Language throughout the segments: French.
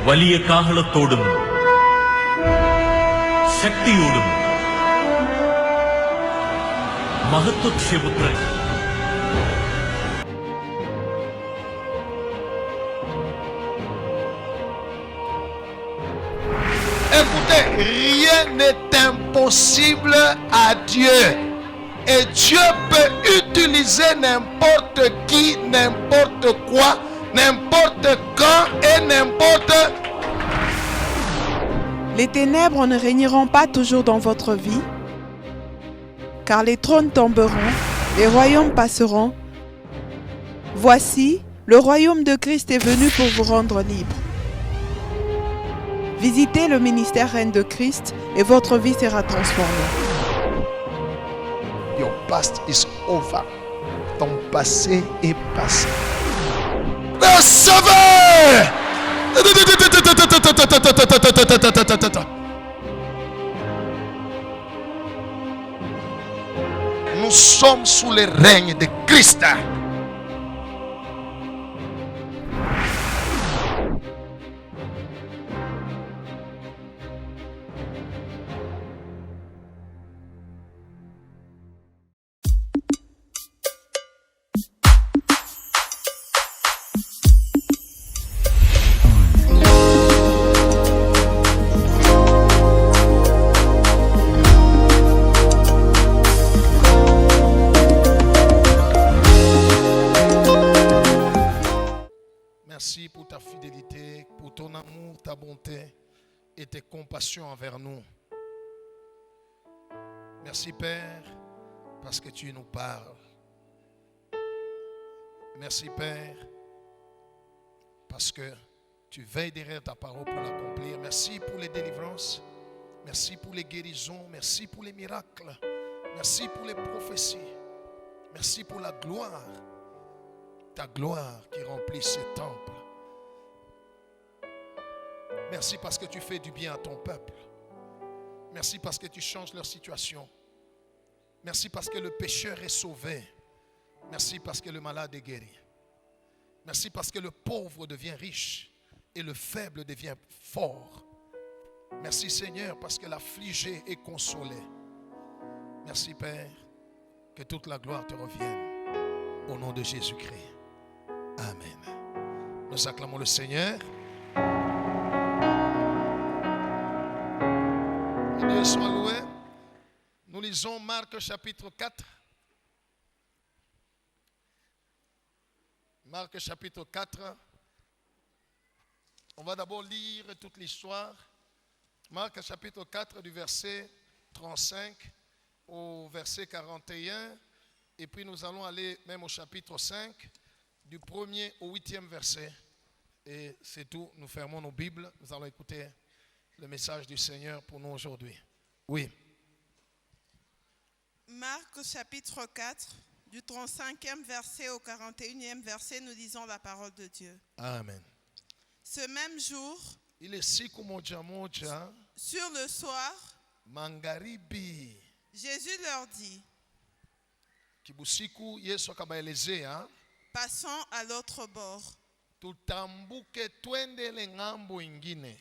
വലിയ കാഹളത്തോടും ശക്തിയോടും മഹത്വക്ഷേപുത്രൻ Écoutez, rien n'est impossible à Dieu. Et Dieu peut utiliser n'importe qui, n'importe quoi, n'importe quand et n'importe. Les ténèbres ne régneront pas toujours dans votre vie, car les trônes tomberont, les royaumes passeront. Voici, le royaume de Christ est venu pour vous rendre libre. Visitez le ministère Reine de Christ et votre vie sera transformée. Your past is over. Ton passé est passé. Le sauveur! Nous sommes sous le règne de Christ. Merci pour ta fidélité, pour ton amour, ta bonté et tes compassions envers nous. Merci Père, parce que tu nous parles. Merci Père, parce que tu veilles derrière ta parole pour l'accomplir. Merci pour les délivrances. Merci pour les guérisons. Merci pour les miracles. Merci pour les prophéties. Merci pour la gloire. Ta gloire qui remplit ce temple. Merci parce que tu fais du bien à ton peuple. Merci parce que tu changes leur situation. Merci parce que le pécheur est sauvé. Merci parce que le malade est guéri. Merci parce que le pauvre devient riche et le faible devient fort. Merci Seigneur parce que l'affligé est consolé. Merci Père, que toute la gloire te revienne au nom de Jésus-Christ. Amen. Nous acclamons le Seigneur. Que Dieu soit loué. Nous lisons Marc chapitre 4. Marc chapitre 4. On va d'abord lire toute l'histoire. Marc chapitre 4 du verset 35 au verset 41. Et puis nous allons aller même au chapitre 5 du 1er au 8e verset. Et c'est tout. Nous fermons nos Bibles. Nous allons écouter le message du Seigneur pour nous aujourd'hui. Oui. Marc chapitre 4, du 35e verset au 41e verset, nous lisons la parole de Dieu. Amen. Ce même jour, Ile siku moja moja, sur le soir, magharibi, Jésus leur dit, kibusiku Yesu akabaelezea, passons à l'autre bord. tutambuke twendele ng'ambo ingine.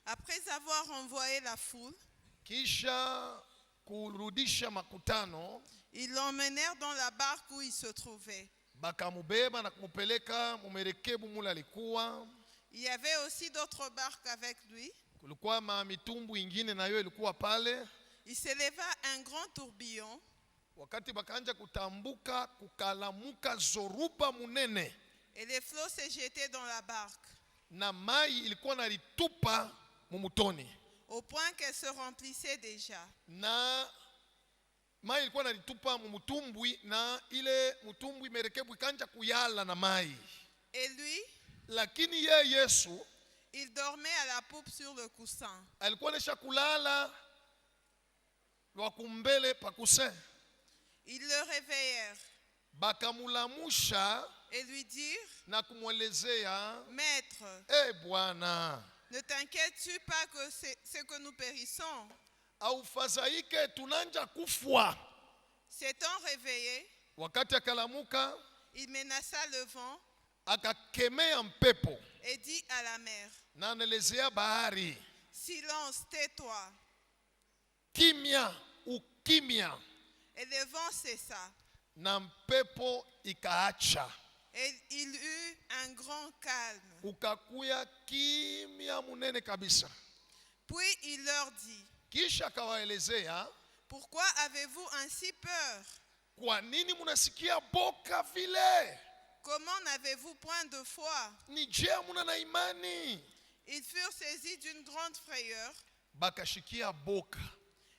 Après avoir envoyé la foule, Kisha kurudisha makutano, ils l'emmenèrent dans la barque où il se trouvait. bakamubeba na kumupeleka mumerekebu mule alikuwa. Il y avait aussi d'autres barques avec lui. Kulikuwa mitumbu ingine nayo ilikuwa pale. Il s'éleva un grand tourbillon. Wakati bakanja kutambuka kukalamuka zoruba munene. Et les flots se jetaient dans la barque. Na mai ilikuwa nalitupa mumutoni. Au point qu'elle se remplissait déjà. Na mai ilikuwa nalitupa mumutumbwi na ile mutumbwi merekebu ikanja kuyala na mai. Et lui, lakini ye Yesu, il dormait à la poupe sur le coussin. alikuwa nesha kulala wakumbele pa coussin. Ils le réveillèrent Bakamulamusha et lui dirent, na kumwelezea, Maître, Bwana, ne t'inquiètes-tu pas que c'est que nous périssons? aufadhaike tunanja kufwa. S'étant réveillé, Wakati akalamuka, il menaça le vent akakemea mpepo, et dit à à la mer. Naelezea bahari. Silence, tais-toi. Kimya, ukimya. Et le vent cessa. Na mpepo ikaacha. Et il eut un grand calme. Ukakuya kimya munene kabisa. Puis il leur dit, Kisha akawaelezea, pourquoi avez-vous ainsi peur? kwa nini munasikia boka vile? Comment n'avez-vous point de foi? Ni je muna na imani? Ils furent saisis d'une grande frayeur Bakashikia boka.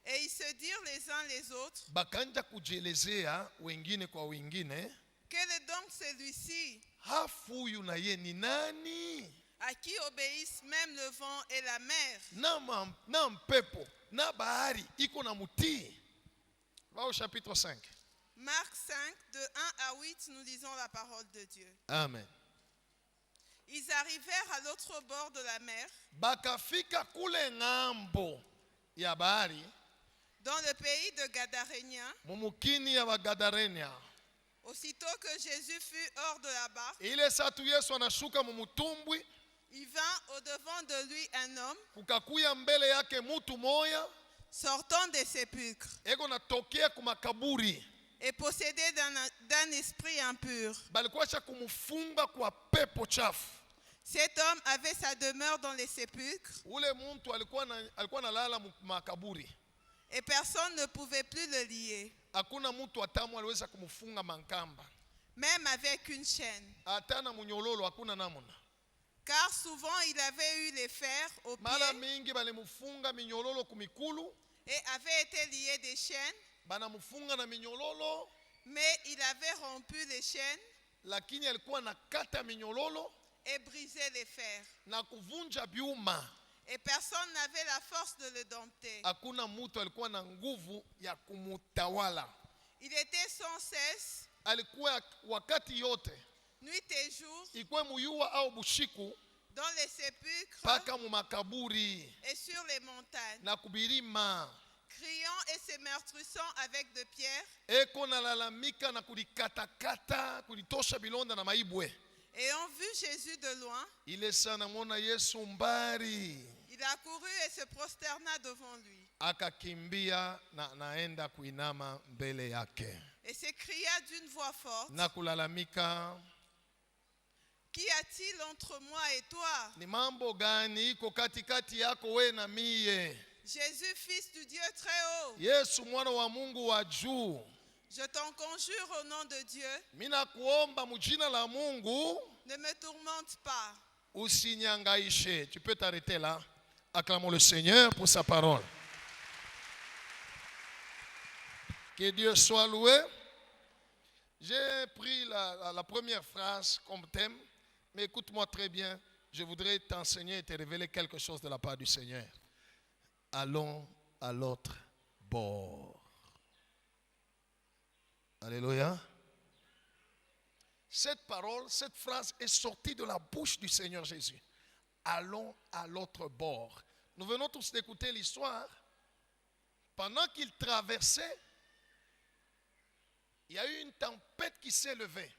et ils se dirent les uns les autres, Bakanja kujielezea wengine kwa wengine, quel est donc celui-ci hafu huyu na ye ni nani? à qui obéissent même le vent et la mer? Na mpepo na bahari iko na mutii. Va au chapitre 5. Marc 5, de 1 à 8, nous lisons la parole de Dieu. Amen. Ils arrivèrent à l'autre bord de la mer, Bakafika kule ngambo ya bahari, dans le pays de Gadaréniens. mumukini ya Wagadarenia. Aussitôt que Jésus fut hors de la barque, Ile satu Yesu anashuka mumutumbwi, il vint au-devant de lui un homme kukakuya mbele yake mutu moya, sortant des sépulcres eko natokea kumakaburi. et possédé d'un esprit impur. Balikuwa cha kumufunga kwa pepo chafu. Cet homme avait sa demeure dans les sépulcres Ule muntu alikuwa nalala makaburi. et personne ne pouvait plus le lier, Hakuna mtu atamu aliweza kumufunga mankamba. même avec une chaîne. Hata na munyololo hakuna namuna. Car souvent il avait eu les fers aux Mara pieds mingi balimufunga minyololo kumikulu, et avait été lié des chaînes, banamufunga na minyololo, mais il avait rompu les chaînes lakini alikuwa nakata minyololo et brisé les fers. na kuvunja biuma. Et personne n'avait la force de le dompter. Hakuna mtu alikuwa na nguvu ya kumutawala. Il était sans cesse, Alikuwa wakati yote, nuit et jour, ikwe muyua au bushiku, dans les sépulcres paka mumakaburi et sur les montagnes, na kubirima, criant et se meurtrissant avec de pierres, eko nalalamika na kulikatakata, kulitosha bilonda na maibwe. ayant vu Jésus de loin, Ile sana mona Yesu mbari, il accourut et se prosterna devant lui akakimbia na naenda kuinama mbele yake et s'écria d'une voix forte, na kulalamika, qu'y a-t-il entre moi et toi, ni mambo gani iko katikati yako we na mie? Jésus, fils du Dieu très haut? Yesu mwana wa Mungu wa juu, Je t'en conjure au nom de Dieu, mina kuomba mujina la Mungu ne me tourmente pas. usinyangaishe. Tu peux t'arrêter là. Acclamons le Seigneur pour sa parole. Que Dieu soit loué. J'ai pris la première phrase comme thème, mais écoute-moi très bien. Je voudrais t'enseigner et te révéler quelque chose de la part du Seigneur. Allons à l'autre bord. Alléluia. Cette parole, cette phrase est sortie de la bouche du Seigneur Jésus. Allons à l'autre bord. Nous venons tous d'écouter l'histoire. Pendant qu'il traversait, il y a eu une tempête qui s'est levée.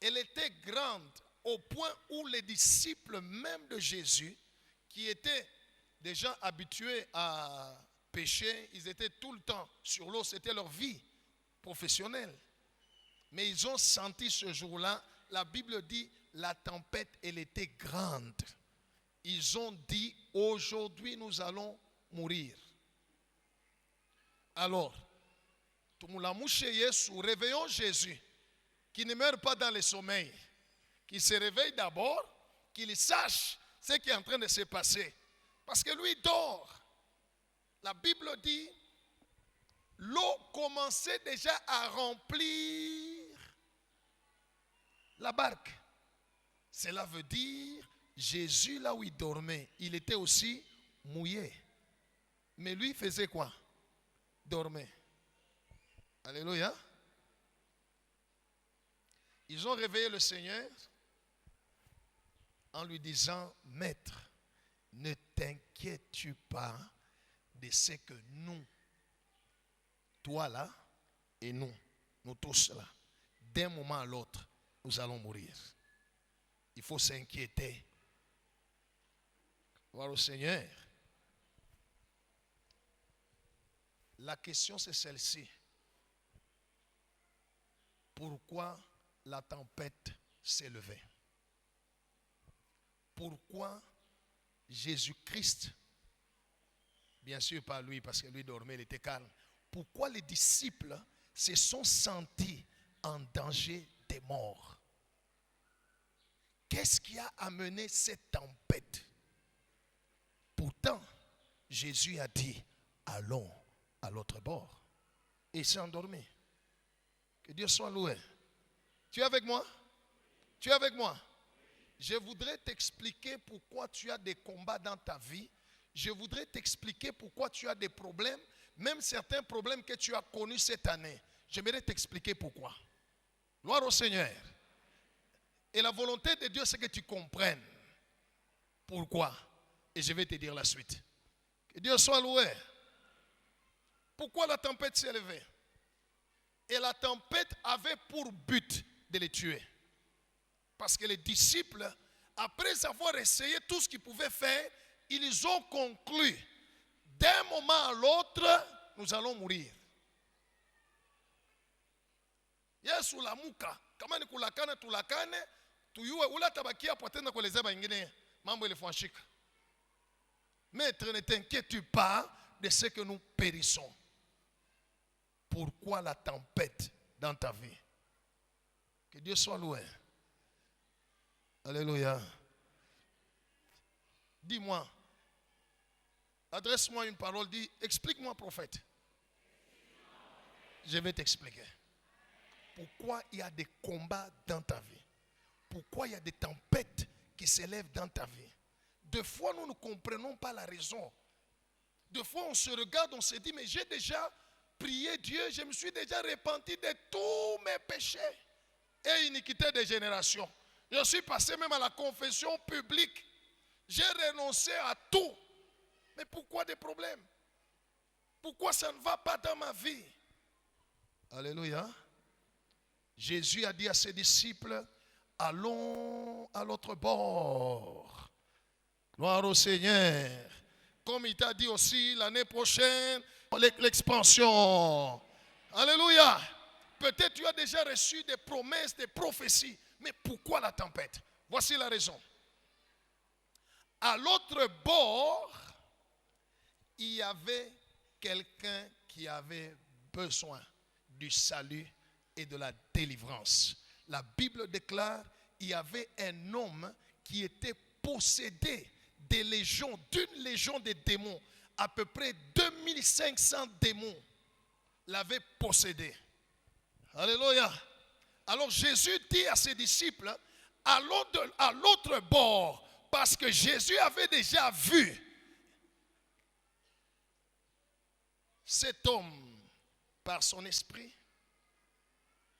Elle était grande au point où les disciples même de Jésus, qui étaient déjà habitués à pêcher, ils étaient tout le temps sur l'eau, c'était leur vie professionnelle. Mais ils ont senti ce jour-là, la Bible dit, la tempête, elle était grande. Ils ont dit, aujourd'hui nous allons mourir. Alors, réveillons Jésus, qui ne meurt pas dans le sommeil, qui se réveille d'abord, qu'il sache ce qui est en train de se passer. Parce que lui dort. La Bible dit, l'eau commençait déjà à remplir la barque. Cela veut dire, Jésus, là où il dormait, il était aussi mouillé. Mais lui faisait quoi? Dormait. Alléluia. Ils ont réveillé le Seigneur en lui disant, Maître, ne t'inquiètes-tu pas de ce que nous, toi là, et nous tous là, d'un moment à l'autre, nous allons mourir. Il faut s'inquiéter Gloire au Seigneur. La question c'est celle-ci. Pourquoi la tempête s'est levée? Pourquoi Jésus-Christ, bien sûr pas lui parce que lui dormait, il était calme. Pourquoi les disciples se sont sentis en danger de mort? Qu'est-ce qui a amené cette tempête? Pourtant, Jésus a dit, allons à l'autre bord. Et il s'est endormi. Que Dieu soit loué. Tu es avec moi? Tu es avec moi? Je voudrais t'expliquer pourquoi tu as des combats dans ta vie. Je voudrais t'expliquer pourquoi tu as des problèmes, même certains problèmes que tu as connus cette année. J'aimerais t'expliquer pourquoi. Gloire au Seigneur. Et la volonté de Dieu, c'est que tu comprennes pourquoi. Et je vais te dire la suite. Que Dieu soit loué. Pourquoi la tempête s'est levée? Et la tempête avait pour but de les tuer. Parce que les disciples, après avoir essayé tout ce qu'ils pouvaient faire, ils ont conclu, d'un moment à l'autre, nous allons mourir. Yesu la muka, kama ni kulakana tulakane, tuyue ula tabakia potenda kuelezea wengine mambo ilifanyika. Maître, ne t'inquiète pas de ce que nous périssons. Pourquoi la tempête dans ta vie? Que Dieu soit loué. Alléluia. Dis-moi, adresse-moi une parole, dis, explique-moi prophète. Je vais t'expliquer. Pourquoi il y a des combats dans ta vie? Pourquoi il y a des tempêtes qui s'élèvent dans ta vie? Des fois, nous ne comprenons pas la raison. Des fois, on se regarde, on se dit, mais j'ai déjà prié Dieu, je me suis déjà repenti de tous mes péchés et iniquités des générations. Je suis passé même à la confession publique. J'ai renoncé à tout. Mais pourquoi des problèmes? Pourquoi ça ne va pas dans ma vie? Alléluia. Jésus a dit à ses disciples, allons à l'autre bord. Gloire au Seigneur. Comme il t'a dit aussi l'année prochaine, l'expansion. Alléluia. Peut-être tu as déjà reçu des promesses, des prophéties. Mais pourquoi la tempête? Voici la raison. À l'autre bord, il y avait quelqu'un qui avait besoin du salut et de la délivrance. La Bible déclare qu'il y avait un homme qui était possédé des légions, d'une légion de démons. À peu près 2500 démons l'avaient possédé. Alléluia. Alors Jésus dit à ses disciples, allons à l'autre bord, parce que Jésus avait déjà vu cet homme par son esprit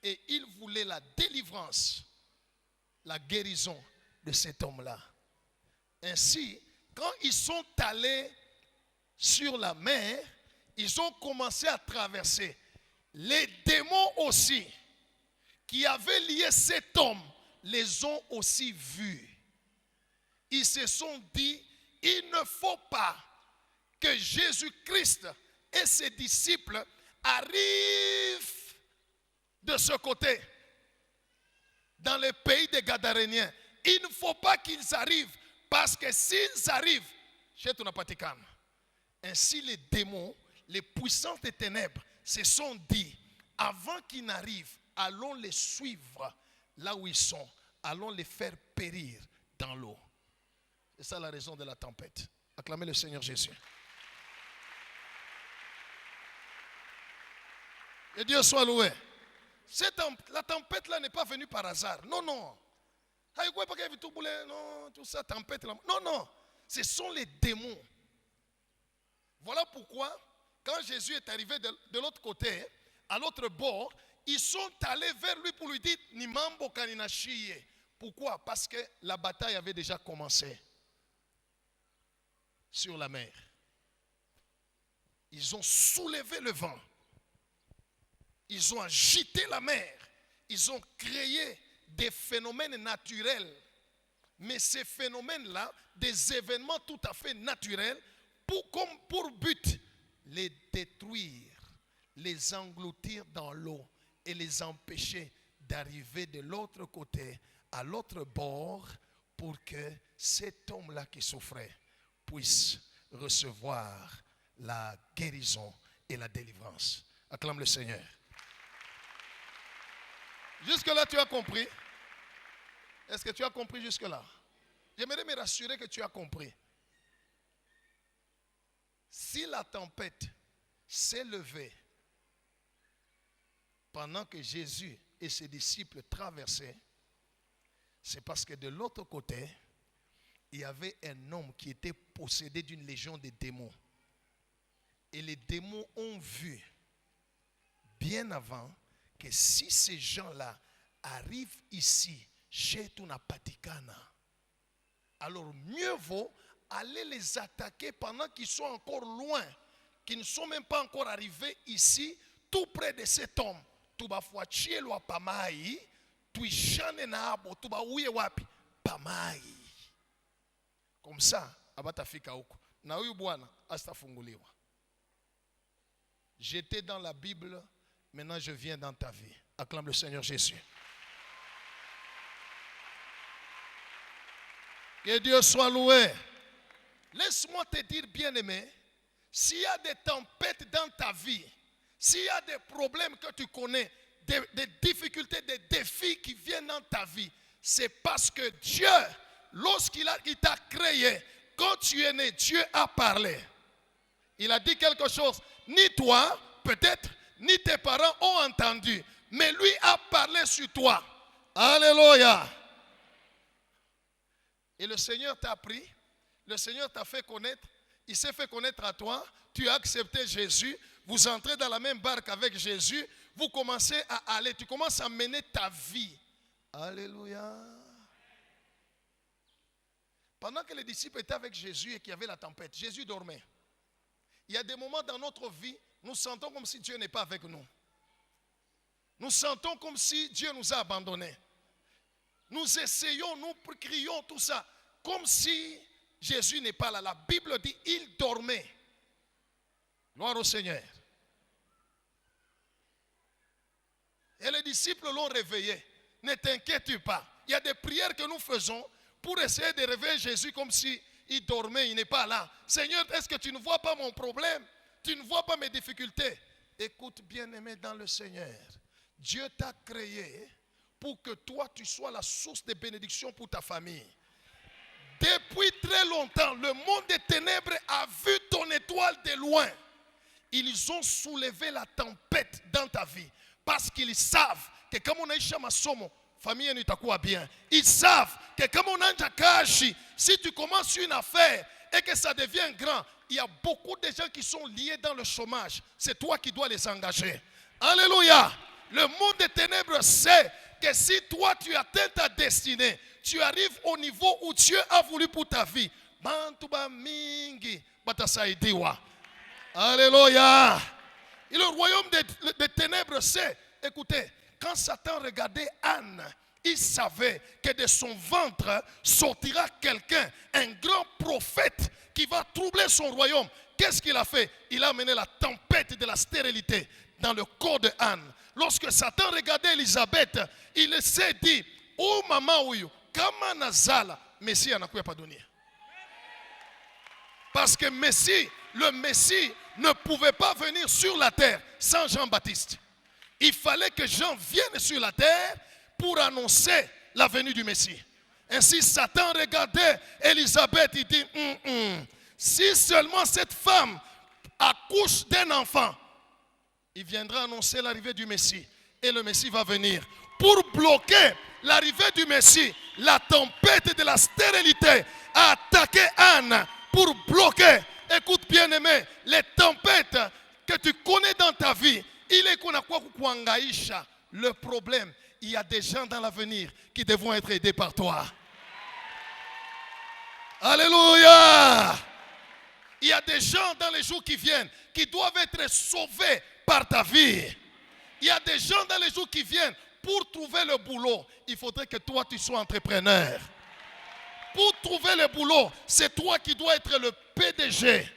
et il voulait la délivrance, la guérison de cet homme-là. Ainsi, quand ils sont allés sur la mer, ils ont commencé à traverser. Les démons aussi, qui avaient lié cet homme, les ont aussi vus. Ils se sont dit, il ne faut pas que Jésus-Christ et ses disciples arrivent de ce côté, dans le pays des Gadaréniens. Il ne faut pas qu'ils arrivent, parce que s'ils arrivent, chez Tunapatikam, ainsi les démons, les puissances des ténèbres se sont dit, avant qu'ils n'arrivent, allons les suivre là où ils sont, allons les faire périr dans l'eau. C'est ça la raison de la tempête. Acclamez le Seigneur Jésus. Que Dieu soit loué. La tempête là n'est pas venue par hasard. Non, non. Non, tout ça, tempête là. Non, non. Ce sont les démons. Voilà pourquoi, quand Jésus est arrivé de l'autre côté, à l'autre bord, ils sont allés vers lui pour lui dire Nimambo Kaninashie. Pourquoi? Parce que la bataille avait déjà commencé sur la mer. Ils ont soulevé le vent. Ils ont agité la mer. Ils ont créé des phénomènes naturels Mais ces phénomènes-là, des événements tout à fait naturels, comme pour but, les détruire, les engloutir dans l'eau et les empêcher d'arriver de l'autre côté, à l'autre bord, pour que cet homme-là qui souffrait puisse recevoir la guérison et la délivrance. Acclame le Seigneur. Jusque-là, tu as compris? Est-ce que tu as compris jusque-là? J'aimerais me rassurer que tu as compris. Si la tempête s'est levée pendant que Jésus et ses disciples traversaient, c'est parce que de l'autre côté, il y avait un homme qui était possédé d'une légion de démons. Et les démons ont vu bien avant que si ces gens-là arrivent ici, chez Tunapatikana, alors mieux vaut aller les attaquer pendant qu'ils sont encore loin, qu'ils ne sont même pas encore arrivés ici, tout près de cet homme. Tubafuachie lo pamai, tuishane na abo, tubauye wapi pamai. Comme ça, abatafika huko. Na huyu bwana astafunguliwa. J'étais dans la Bible, maintenant je viens dans ta vie. Acclame le Seigneur Jésus. Que Dieu soit loué. Laisse-moi te dire, bien-aimé, s'il y a des tempêtes dans ta vie, s'il y a des problèmes que tu connais, des difficultés, des défis qui viennent dans ta vie, c'est parce que Dieu, lorsqu'il t'a créé, quand tu es né, Dieu a parlé. Il a dit quelque chose. Ni toi, peut-être, ni tes parents ont entendu, mais lui a parlé sur toi. Alléluia. Et le Seigneur t'a pris, le Seigneur t'a fait connaître, il s'est fait connaître à toi, tu as accepté Jésus, vous entrez dans la même barque avec Jésus, vous commencez à aller, tu commences à mener ta vie. Alléluia. Pendant que les disciples étaient avec Jésus et qu'il y avait la tempête, Jésus dormait. Il y a des moments dans notre vie, nous sentons comme si Dieu n'est pas avec nous. Nous sentons comme si Dieu nous a abandonnés. Nous essayons, nous crions tout ça, comme si Jésus n'est pas là. La Bible dit, il dormait. Gloire au Seigneur. Et les disciples l'ont réveillé. Ne t'inquiète pas. Il y a des prières que nous faisons pour essayer de réveiller Jésus comme si il dormait, il n'est pas là. Seigneur, est-ce que tu ne vois pas mon problème? Tu ne vois pas mes difficultés? Écoute, bien-aimé dans le Seigneur. Dieu t'a créé pour que toi, tu sois la source de bénédiction pour ta famille. Depuis très longtemps, le monde des ténèbres a vu ton étoile de loin. Ils ont soulevé la tempête dans ta vie parce qu'ils savent que comme on a ishi masomo, famille n'est pas bien. Ils savent que comme on a kashi, si tu commences une affaire et que ça devient grand, il y a beaucoup de gens qui sont liés dans le chômage. C'est toi qui dois les engager. Alléluia. Le monde des ténèbres sait que si toi tu atteins ta destinée, tu arrives au niveau où Dieu a voulu pour ta vie. Alléluia. Et le royaume des ténèbres sait, écoutez, quand Satan regardait Anne, il savait que de son ventre sortira quelqu'un, un grand prophète qui va troubler son royaume. Qu'est-ce qu'il a fait? Il a amené la tempête de la stérilité dans le corps de Anne. Lorsque Satan regardait Élisabeth, il s'est dit, oh maman ouyo, kama nazala, Messie anakuya pas donné. Parce que Messie, le Messie ne pouvait pas venir sur la terre sans Jean-Baptiste. Il fallait que Jean vienne sur la terre pour annoncer la venue du Messie. Ainsi Satan regardait Élisabeth, il dit, si seulement cette femme accouche d'un enfant, il viendra annoncer l'arrivée du Messie. Et le Messie va venir. Pour bloquer l'arrivée du Messie, la tempête de la stérilité a attaqué Anne. Pour bloquer, écoute bien aimé, les tempêtes que tu connais dans ta vie, il est qu'on a quoi kuangaisha. Le problème, il y a des gens dans l'avenir qui devront être aidés par toi. Alléluia. Il y a des gens dans les jours qui viennent qui doivent être sauvés par ta vie. Il y a des gens dans les jours qui viennent pour trouver le boulot. Il faudrait que toi tu sois entrepreneur. Pour trouver le boulot, c'est toi qui dois être le PDG.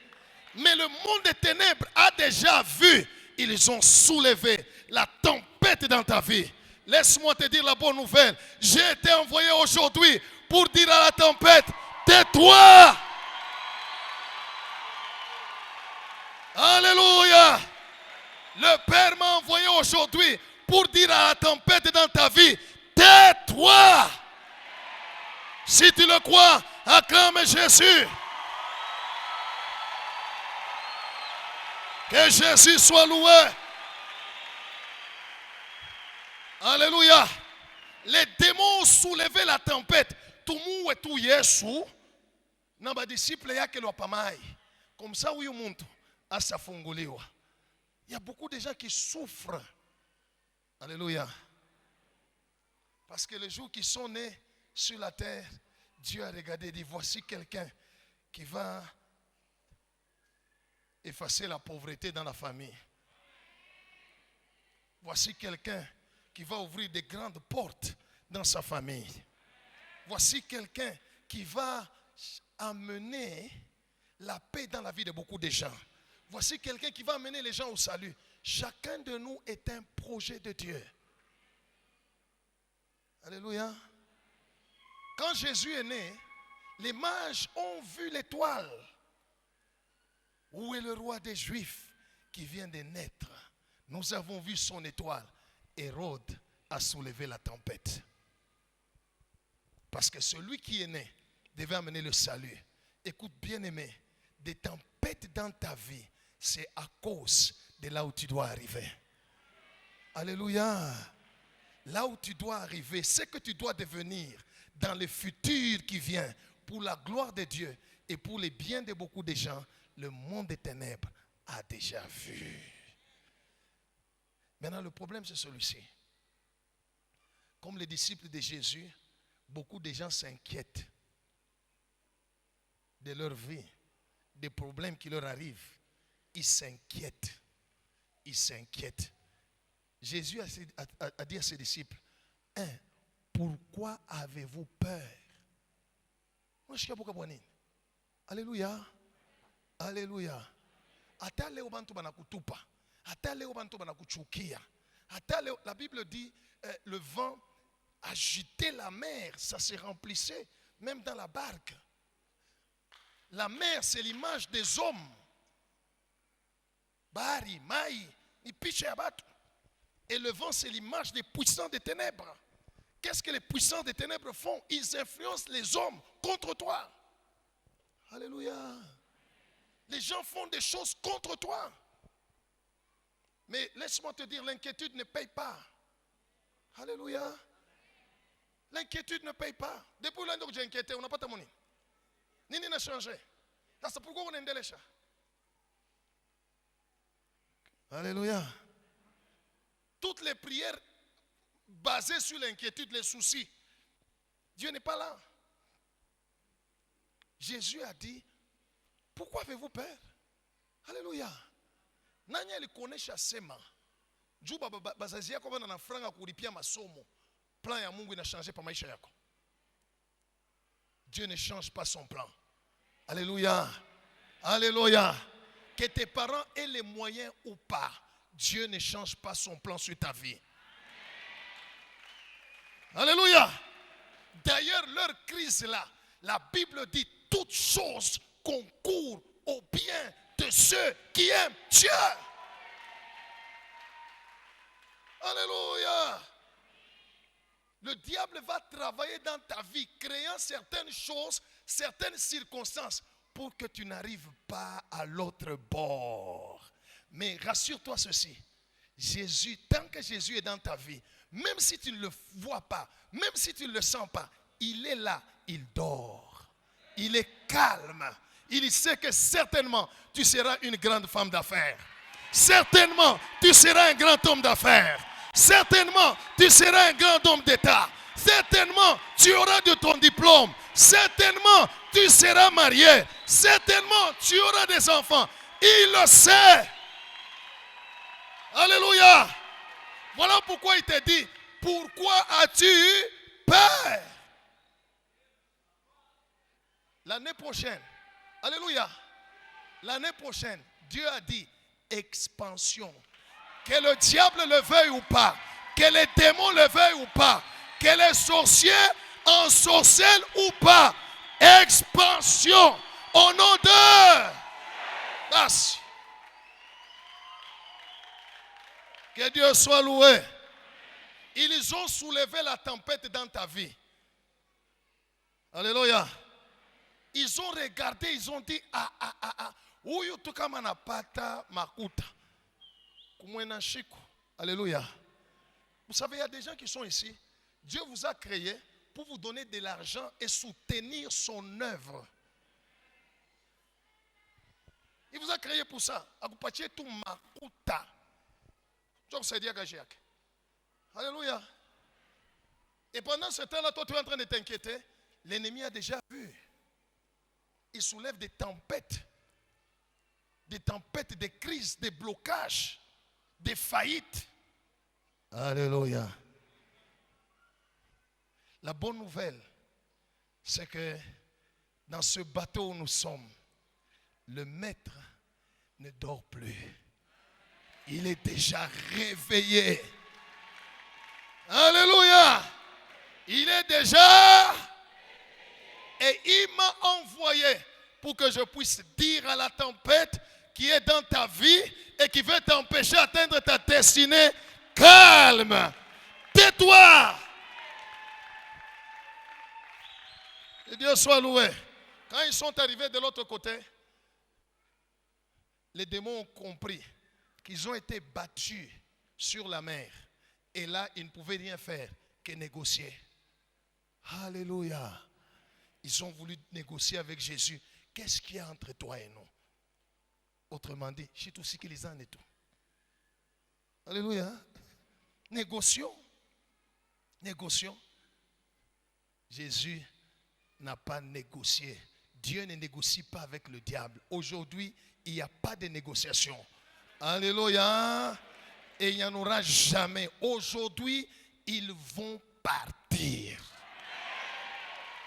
Mais le monde des ténèbres a déjà vu. Ils ont soulevé la tempête dans ta vie. Laisse-moi te dire la bonne nouvelle. J'ai été envoyé aujourd'hui pour dire à la tempête, tais-toi. Alléluia. Le Père m'a envoyé aujourd'hui pour dire à la tempête dans ta vie, tais-toi. Si tu le crois, acclame Jésus. Que Jésus soit loué. Alléluia. Les démons ont soulevé la tempête. Tout le monde est tout Yesu. Dans les disciples, il y a que pas mal. Comme ça, oui, monde a sa fongolewa. Il y a beaucoup de gens qui souffrent. Alléluia. Parce que les jours qui sont nés sur la terre, Dieu a regardé et dit, voici quelqu'un qui va effacer la pauvreté dans la famille. Voici quelqu'un qui va ouvrir de grandes portes dans sa famille. Voici quelqu'un qui va amener la paix dans la vie de beaucoup de gens. Voici quelqu'un qui va amener les gens au salut. Chacun de nous est un projet de Dieu. Alléluia. Quand Jésus est né, les mages ont vu l'étoile. Où est le roi des Juifs qui vient de naître? Nous avons vu son étoile. Hérode a soulevé la tempête. Parce que celui qui est né devait amener le salut. Écoute, bien-aimé, des tempêtes dans ta vie, c'est à cause de là où tu dois arriver. Alléluia. Là où tu dois arriver, ce que tu dois devenir dans le futur qui vient, pour la gloire de Dieu et pour le bien de beaucoup de gens, le monde des ténèbres a déjà vu. Maintenant, le problème, c'est celui-ci. Comme les disciples de Jésus, beaucoup de gens s'inquiètent de leur vie, des problèmes qui leur arrivent. Ils s'inquiètent. Ils s'inquiètent. Jésus a dit à ses disciples, pourquoi avez-vous peur? Alléluia. Alléluia. Hata leo bantu banakutupa. Hata leo bantu banakuchukia. La Bible dit, le vent agitait la mer, ça se remplissait même dans la barque. La mer, c'est l'image des hommes. Bari, Maï, Nipiche Abatu. Et le vent, c'est l'image des puissants des ténèbres. Qu'est-ce que les puissants des ténèbres font? Ils influencent les hommes contre toi. Alléluia. Les gens font des choses contre toi. Mais laisse-moi te dire, l'inquiétude ne paye pas. Alléluia. L'inquiétude ne paye pas. Depuis l'année où j'ai inquiété, on n'a pas ta monnaie. Nini n'a changé. C'est pourquoi on est des chats. Alléluia. Toutes les prières basées sur l'inquiétude, les soucis, Dieu n'est pas là. Jésus a dit, pourquoi avez-vous peur? Alléluia. Nanya li konesha sema. Juba bazazi yako bana na franga kulipia masomo. Plan ya Mungu ina changer pa maisha yako. Dieu ne change pas son plan. Alléluia. Alléluia. Que tes parents aient les moyens ou pas, Dieu ne change pas son plan sur ta vie. Alléluia. D'ailleurs, leur crise là, la Bible dit, toutes choses concourent au bien de ceux qui aiment Dieu. Alléluia. Le diable va travailler dans ta vie, créant certaines choses, certaines circonstances, pour que tu n'arrives pas à l'autre bord. Mais rassure-toi ceci, Jésus, tant que Jésus est dans ta vie, même si tu ne le vois pas, même si tu ne le sens pas, il est là, il dort. Il est calme. Il sait que certainement, tu seras une grande femme d'affaires. Certainement, tu seras un grand homme d'affaires. Certainement, tu seras un grand homme d'État. Certainement, tu auras de ton diplôme. Certainement, tu seras marié. Certainement, tu auras des enfants. Il le sait. Alléluia. Voilà pourquoi il te dit, pourquoi as-tu eu peur? L'année prochaine, alléluia, l'année prochaine, Dieu a dit expansion. Que le diable le veuille ou pas, que les démons le veuillent ou pas, que les sorciers ensorcellent ou pas, expansion au nom de grâce. Que Dieu soit loué. Ils ont soulevé la tempête dans ta vie. Alléluia. Ils ont regardé, ils ont dit huyu tu kama napata makuta kumwena shiku. Alléluia. Vous savez, il y a des gens qui sont ici. Dieu vous a créé pour vous donner de l'argent et soutenir son œuvre. Il vous a créé pour ça. Akupatie tu makuta. Alléluia. Et pendant ce temps-là, toi tu es en train de t'inquiéter. L'ennemi a déjà vu. Il soulève des tempêtes, des crises, des blocages, des faillites. Alléluia. La bonne nouvelle, c'est que dans ce bateau où nous sommes, le maître ne dort plus. Il est déjà réveillé. Alléluia. Il est déjà... Et il m'a envoyé pour que je puisse dire à la tempête qui est dans ta vie et qui veut t'empêcher d'atteindre ta destinée, calme, tais-toi. Que Dieu soit loué. Quand ils sont arrivés de l'autre côté, les démons ont compris qu'ils ont été battus sur la mer. Et là, ils ne pouvaient rien faire que négocier. Alléluia. Ils ont voulu négocier avec Jésus. Qu'est-ce qu'il y a entre toi et nous? Autrement dit, je suis tout ce qu'ils en et tout. Alléluia. Négocions. Négocions. Jésus n'a pas négocié. Dieu ne négocie pas avec le diable. Aujourd'hui, il n'y a pas de négociation. Alléluia. Et il n'y en aura jamais. Aujourd'hui, ils vont partir.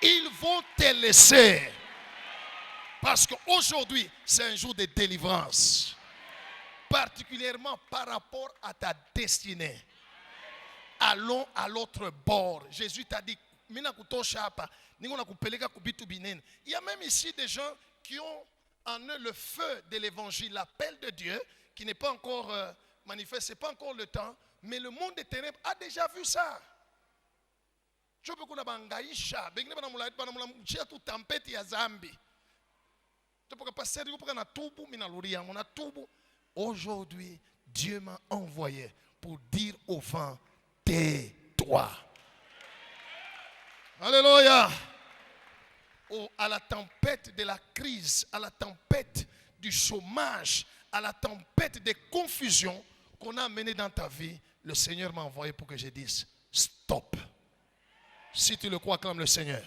Ils vont te laisser. Parce qu'aujourd'hui, c'est un jour de délivrance. Particulièrement par rapport à ta destinée. Allons à l'autre bord. Jésus t'a dit, il y a même ici des gens qui ont en eux le feu de l'évangile, l'appel de Dieu, qui n'est pas encore manifeste, ce n'est pas encore le temps, mais le monde des ténèbres a déjà vu ça. Aujourd'hui, Dieu m'a envoyé pour dire au vent, tais-toi. Alléluia. À la tempête de la crise, à la tempête du chômage, à la tempête de confusion qu'on a amenée dans ta vie, le Seigneur m'a envoyé pour que je dise stop. Si tu le crois, acclame le Seigneur.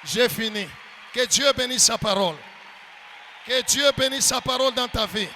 J'ai fini. Que Dieu bénisse sa parole. Que Dieu bénisse sa parole dans ta vie.